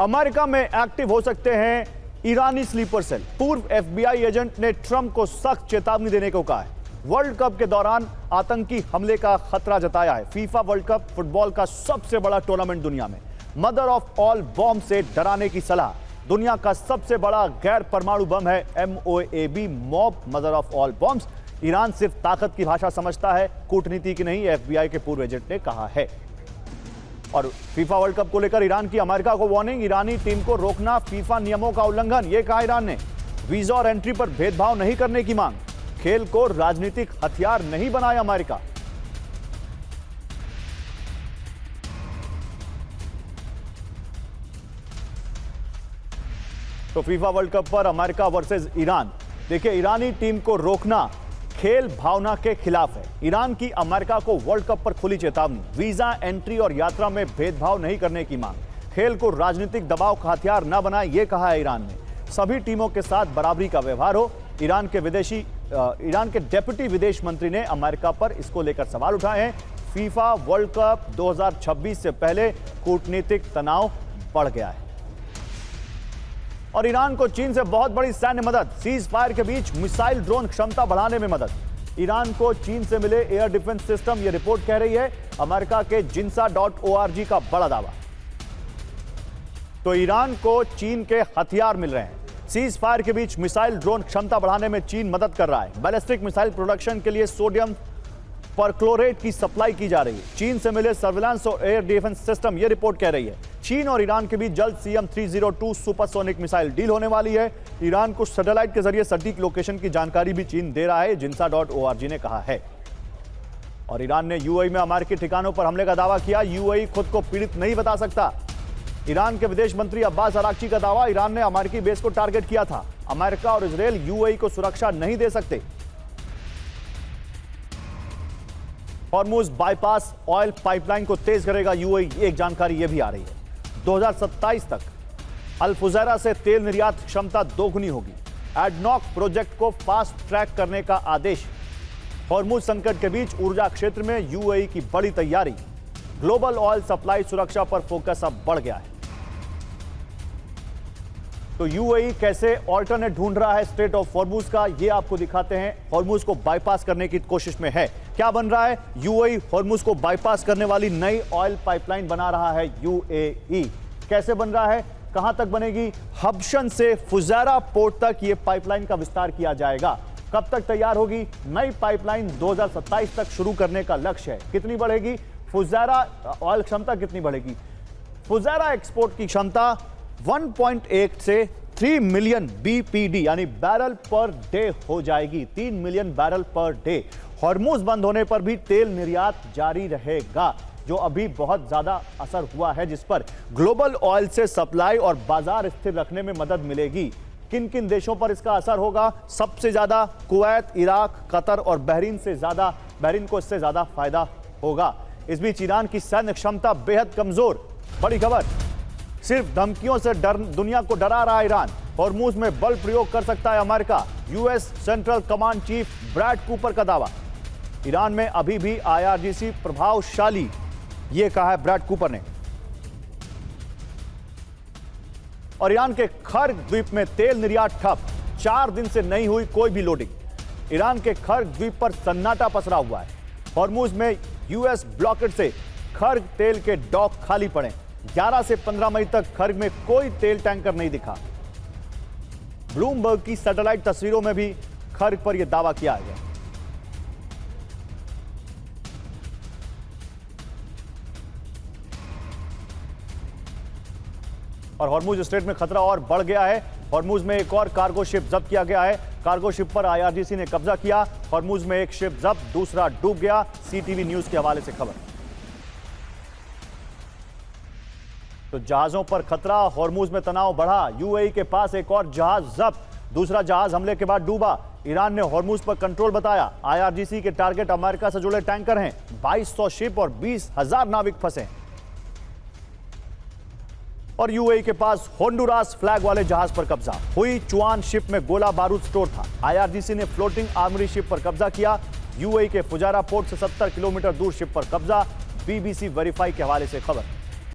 अमेरिका में एक्टिव हो सकते हैं ईरानी स्लीपर सेल। पूर्व एफबीआई एजेंट ने ट्रंप को सख्त चेतावनी देने को कहा है। वर्ल्ड कप के दौरान आतंकी हमले का खतरा जताया है। फीफा वर्ल्ड कप फुटबॉल का सबसे बड़ा टूर्नामेंट दुनिया में। मदर ऑफ ऑल बॉम्ब से डराने की सलाह। दुनिया का सबसे बड़ा गैर परमाणु बम है MOAB, mob mother of all bombs. Iran सिर्फ ताकत की भाषा समझता है, कूटनीति की नहीं, एफबीआई के पूर्व एजेंट ने कहा है। और फीफा वर्ल्ड कप को लेकर ईरान की अमेरिका को वार्निंग। ईरानी टीम को रोकना फीफा नियमों का उल्लंघन, यह कहा ईरान ने। वीजा और एंट्री पर भेदभाव नहीं करने की मांग। खेल को राजनीतिक हथियार नहीं बनाया अमेरिका। तो फीफा वर्ल्ड कप पर अमेरिका वर्सेस ईरान। देखिए, ईरानी टीम को रोकना खेल भावना के खिलाफ है। ईरान की अमेरिका को वर्ल्ड कप पर खुली चेतावनी। वीजा, एंट्री और यात्रा में भेदभाव नहीं करने की मांग। खेल को राजनीतिक दबाव का हथियार न बनाए, यह कहा है ईरान ने। सभी टीमों के साथ बराबरी का व्यवहार हो। ईरान के डेप्यूटी विदेश मंत्री ने अमेरिका पर इसको लेकर सवाल उठाए हैं। फीफा वर्ल्ड कप 2026 से पहले कूटनीतिक तनाव बढ़ गया है। और ईरान को चीन से बहुत बड़ी सैन्य मदद। सीज फायर के बीच मिसाइल ड्रोन क्षमता बढ़ाने में मदद। ईरान को चीन से मिले एयर डिफेंस सिस्टम, यह रिपोर्ट कह रही है। अमेरिका के jinsa.org का बड़ा दावा। तो ईरान को चीन के हथियार मिल रहे हैं। सीज फायर के बीच मिसाइल ड्रोन क्षमता बढ़ाने में चीन मदद कर रहा है। बैलिस्टिक मिसाइल प्रोडक्शन के लिए सोडियम परक्लोरेट की सप्लाई की जा रही है। चीन से मिले सर्विलांस और एयर डिफेंस सिस्टम, यह रिपोर्ट कह रही है। चीन और ईरान के बीच जल्द CM-302 सुपरसोनिक मिसाइल डील होने वाली है। ईरान को सैटेलाइट के जरिए सटीक लोकेशन की जानकारी भी चीन दे रहा है, jinsa.org ने कहा है। और ईरान ने UAE में अमेरिकी ठिकानों पर हमले का दावा किया। UAE खुद को पीड़ित नहीं बता सकता। ईरान के विदेश मंत्री अब्बास अराक्ची का दावा। ईरान ने अमेरिकी बेस को टारगेट किया था। अमेरिका और इजरायल UAE को सुरक्षा नहीं दे सकते। हॉर्मुज बाईपास ऑयल पाइपलाइन को तेज करेगा UAE, एक जानकारी यह भी आ रही है। 2027 तक अल फुजैरा से तेल निर्यात क्षमता दोगुनी होगी। एडनॉक प्रोजेक्ट को फास्ट ट्रैक करने का आदेश। हॉर्मुज संकट के बीच ऊर्जा क्षेत्र में UAE की बड़ी तैयारी। ग्लोबल ऑयल सप्लाई सुरक्षा पर फोकस अब बढ़ गया है। तो UAE कैसे ऑल्टरनेट ढूंढ रहा है स्ट्रेट ऑफ हॉर्मुज का, ये आपको दिखाते हैं। हॉर्मुज को बाईपास करने की कोशिश में है। क्या बन रहा है? UAE हॉर्मुज को बाईपास करने वाली नई ऑयल पाइपलाइन बना रहा है UAE। कैसे बन रहा है, कहां तक बनेगी? हबशन से फुजैरा पोर्ट तक यह पाइपलाइन का विस्तार किया जाएगा। कब तक तैयार होगी? नई पाइपलाइन 2027 तक शुरू करने का लक्ष्य है। कितनी बढ़ेगी? फुजारा ऑयल क्षमता कितनी बढ़ेगी? फुजारा एक्सपोर्ट की क्षमता 1.8 से 3 मिलियन BPD यानी बैरल पर डे हो जाएगी। 3 million barrel per day. Hormuz बंद होने पर भी तेल निर्यात जारी रहेगा, जो अभी बहुत ज्यादा असर हुआ है, जिस पर ग्लोबल ऑयल से सप्लाई और बाजार स्थिर रखने में मदद मिलेगी। किन किन देशों पर इसका असर होगा? सबसे ज्यादा कुवैत, इराक, कतर और बहरीन को इससे ज्यादा फायदा होगा। इस बीच ईरान की सैन्य क्षमता बेहद कमजोर। बड़ी खबर, सिर्फ धमकियों से दुनिया को डरा रहा ईरान। हॉर्मुज में बल प्रयोग कर सकता है America. US central command chief Brad Cooper का दावा। ईरान में अभी भी IRGC प्रभावशाली, यह कहा है ब्रैड कूपर ने। और ईरान के खर्ग द्वीप में तेल निर्यात ठप। 4 दिन से नहीं हुई कोई भी लोडिंग। ईरान के खर्ग द्वीप पर सन्नाटा पसरा हुआ है। हॉर्मुज में यूएस ब्लॉकेड से खर्ग तेल के डॉक खाली पड़े। 11 से 15 मई तक खर्ग में कोई तेल टैंकर नहीं दिखा। ब्लूमबर्ग की सैटेलाइट तस्वीरों में भी खर्ग पर यह दावा किया गया। और हॉर्मुज स्ट्रेट में खतरा और बढ़ गया है। हॉर्मुज में एक और कार्गो शिप जब्त किया गया है। कार्गो शिप पर IRGC ने कब्जा किया। हॉर्मुज में एक शिप जब्त, दूसरा डूब गया। CTV न्यूज के हवाले से खबर। तो जहाजों पर खतरा, हॉर्मुज में तनाव बढ़ा। UAE के पास एक और जहाज जब्त, दूसरा जहाज हमले के बाद डूबा। ईरान ने हॉर्मुज पर कंट्रोल बताया। IRGC के टारगेट अमेरिका से जुड़े टैंकर हैं। 2200 शिप और 20,000 नाविक फंसे। और UAE के पास होंडुरास फ्लैग वाले जहाज पर कब्जा। हुई चुआन शिप में गोला बारूद स्टोर था। IRGC ने फ्लोटिंग आर्मरी शिप पर कब्जा किया। UAE के फुजारा पोर्ट से 70 किलोमीटर दूर शिप पर कब्जा। BBC वेरीफाई के हवाले से खबर।